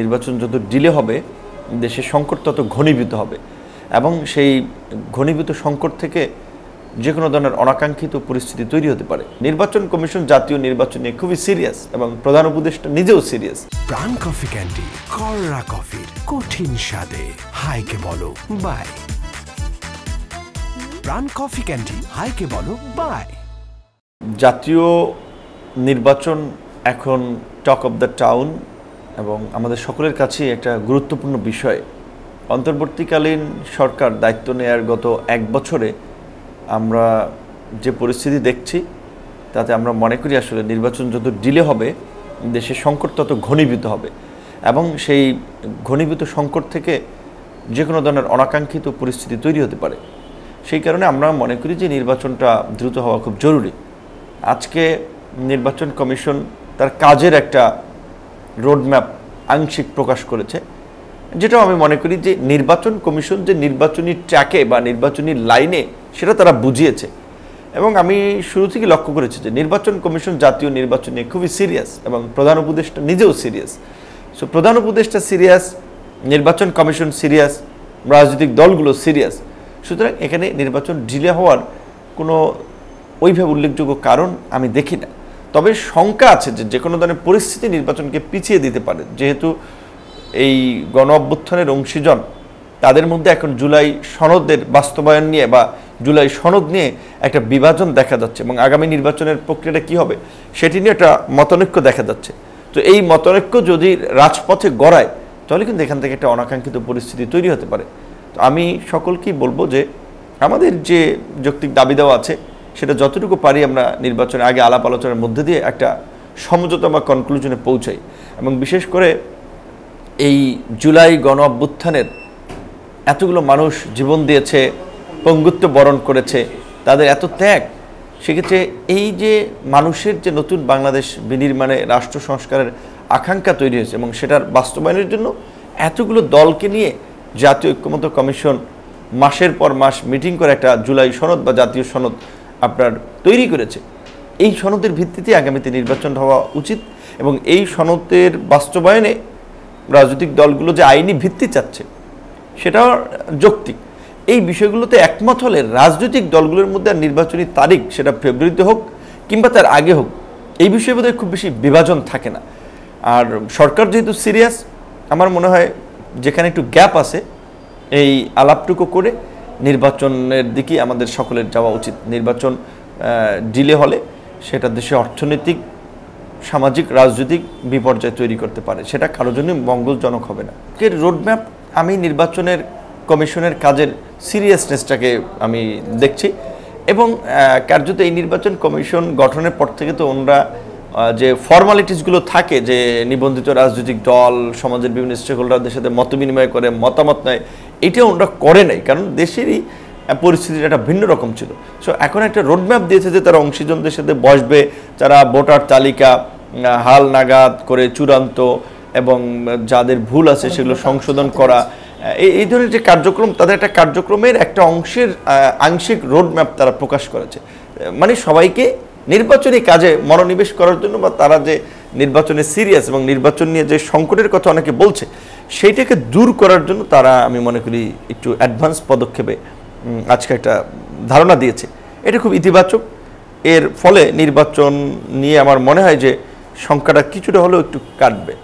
নির্বাচন যত ডিলে হবে দেশের সংকট তত ঘনীভূত হবে এবং সেই ঘনীভূত সংকট থেকে যে কোনো ধরনের অনাকাঙ্ক্ষিত পরিস্থিতি তৈরি হতে পারে। নির্বাচন কমিশন জাতীয় নির্বাচন নিয়ে খুবই সিরিয়াস এবং প্রধান উপদেষ্টা নিজেও সিরিয়াস। প্রাণ কফি ক্যান্ডি, কররা কফির কঠিন স্বাদে হাইকে বলো বাই। প্রাণ কফি ক্যান্ডি, হাইকে বলো বাই। জাতীয় নির্বাচন এখন টক অফ দ্য টাউন এবং আমাদের সকলের কাছেই একটা গুরুত্বপূর্ণ বিষয়। অন্তর্বর্তীকালীন সরকার দায়িত্ব নেয়ার গত এক বছরে আমরা যে পরিস্থিতি দেখছি তাতে আমরা মনে করি আসলে নির্বাচন যত ডিলে হবে দেশের সংকট তত ঘনীভূত হবে এবং সেই ঘনীভূত সংকট থেকে যে কোনো ধরনের অনাকাঙ্ক্ষিত পরিস্থিতি তৈরি হতে পারে। সেই কারণে আমরা মনে করি যে নির্বাচনটা দ্রুত হওয়া খুব জরুরি। আজকে নির্বাচন কমিশন তার কাজের একটা রোডম্যাপ আংশিক প্রকাশ করেছে, যেটাও আমি মনে করি যে নির্বাচন কমিশন যে নির্বাচনী ট্র্যাকে বা নির্বাচনী লাইনে সেটা তারা বুঝিয়েছে। এবং আমি শুরু থেকে লক্ষ্য করেছি যে নির্বাচন কমিশন জাতীয় নির্বাচন নিয়ে খুবই সিরিয়াস এবং প্রধান উপদেষ্টা নিজেও সিরিয়াস। সো প্রধান উপদেষ্টা সিরিয়াস, নির্বাচন কমিশন সিরিয়াস, রাজনৈতিক দলগুলো সিরিয়াস। সুতরাং এখানে নির্বাচন ডিলে হওয়ার কোনো ওইভাবে উল্লেখযোগ্য কারণ আমি দেখি না। তবে শঙ্কা আছে যে কোনো ধরনের পরিস্থিতি নির্বাচনকে পিছিয়ে দিতে পারে, যেহেতু এই গণ অভ্যুত্থানের অংশীজন তাদের মধ্যে এখন জুলাই সনদের বাস্তবায়ন নিয়ে বা জুলাই সনদ নিয়ে একটা বিভাজন দেখা যাচ্ছে এবং আগামী নির্বাচনের প্রক্রিয়াটা কী হবে সেটি নিয়ে একটা মতানৈক্য দেখা যাচ্ছে। তো এই মতানৈক্য যদি রাজপথে গড়ায় তাহলে কিন্তু এখান থেকে একটা অনাকাঙ্ক্ষিত পরিস্থিতি তৈরি হতে পারে। তো আমি সকলকেই বলবো যে আমাদের যে যৌক্তিক দাবি দেওয়া আছে সেটা যতটুকু পারি আমরা নির্বাচনের আগে আলাপ আলোচনার মধ্যে দিয়ে একটা সমঝোতা বা কনক্লুশনে পৌঁছাই। এবং বিশেষ করে এই জুলাই গণ অভ্যুত্থানের এতগুলো মানুষ জীবন দিয়েছে, পঙ্গুত্ব বরণ করেছে, তাদের এত ত্যাগ, সেক্ষেত্রে এই যে মানুষের যে নতুন বাংলাদেশ বিনির্মাণে রাষ্ট্র সংস্কারের আকাঙ্ক্ষা তৈরি হয়েছে এবং সেটার বাস্তবায়নের জন্য এতগুলো দলকে নিয়ে জাতীয় ঐক্যমত্য কমিশন মাসের পর মাস মিটিং করে একটা জুলাই সনদ বা জাতীয় সনদ আপনার তৈরি করেছে। এই সনদের ভিত্তিতে আগামীতে নির্বাচন হওয়া উচিত এবং এই সনদের বাস্তবায়নে রাজনৈতিক দলগুলো যে আইনি ভিত্তি চাচ্ছে সেটাও যৌক্তিক। এই বিষয়গুলোতে একমত হলে রাজনৈতিক দলগুলোর মধ্যে আর নির্বাচনী তারিখ সেটা ফেব্রুয়ারিতে হোক কিংবা তার আগে হোক এই বিষয়ে বোধহয় খুব বেশি বিভাজন থাকে না। আর সরকার যেহেতু সিরিয়াস, আমার মনে হয় যেখানে একটু গ্যাপ আছে এই আলাপটুকু করে নির্বাচনের দিকে আমাদের সকলের যাওয়া উচিত। নির্বাচন ডিলে হলে সেটা দেশে অর্থনৈতিক, সামাজিক, রাজনৈতিক বিপর্যয় তৈরি করতে পারে, সেটা কারোর জন্য মঙ্গলজনক হবে না। এর রোডম্যাপ আমি নির্বাচনের কমিশনের কাজের সিরিয়াসনেসটাকে আমি দেখছি এবং কার্যত এই নির্বাচন কমিশন গঠনের পর থেকে তো ওনারা যে ফর্মালিটিসগুলো থাকে যে নিবন্ধিত রাজনৈতিক দল সমাজের বিভিন্ন স্টেক হোল্ডারদের সাথে মত বিনিময় করে মতামত নেয়, এটা ওনারা করে নাই, কারণ দেশেরই পরিস্থিতিটা একটা ভিন্ন রকম ছিল। সো এখন একটা রোডম্যাপ দিয়েছে যে তারা অংশীজনদের সাথে বসবে, যারা ভোটার তালিকা হাল নাগাদ করে চূড়ান্ত এবং যাদের ভুল আছে সেগুলো সংশোধন করা, এই ধরনের যে কার্যক্রম, তাদের একটা কার্যক্রমের একটা অংশের আংশিক রোডম্যাপ তারা প্রকাশ করেছে। মানে সবাইকে নির্বাচনী কাজে মনোনিবেশ করার জন্য বা তারা যে নির্বাচনে সিরিয়াস এবং নির্বাচন নিয়ে যে সংকটের কথা অনেকে বলছে সেইটাকে দূর করার জন্য তারা আমি মনে করি একটু অ্যাডভান্স পদক্ষেপে আজকে একটা ধারণা দিয়েছে। এটা খুব ইতিবাচক। এর ফলে নির্বাচন নিয়ে আমার মনে হয় যে সংখ্যাটা কিছুটা হলেও একটু কাটবে।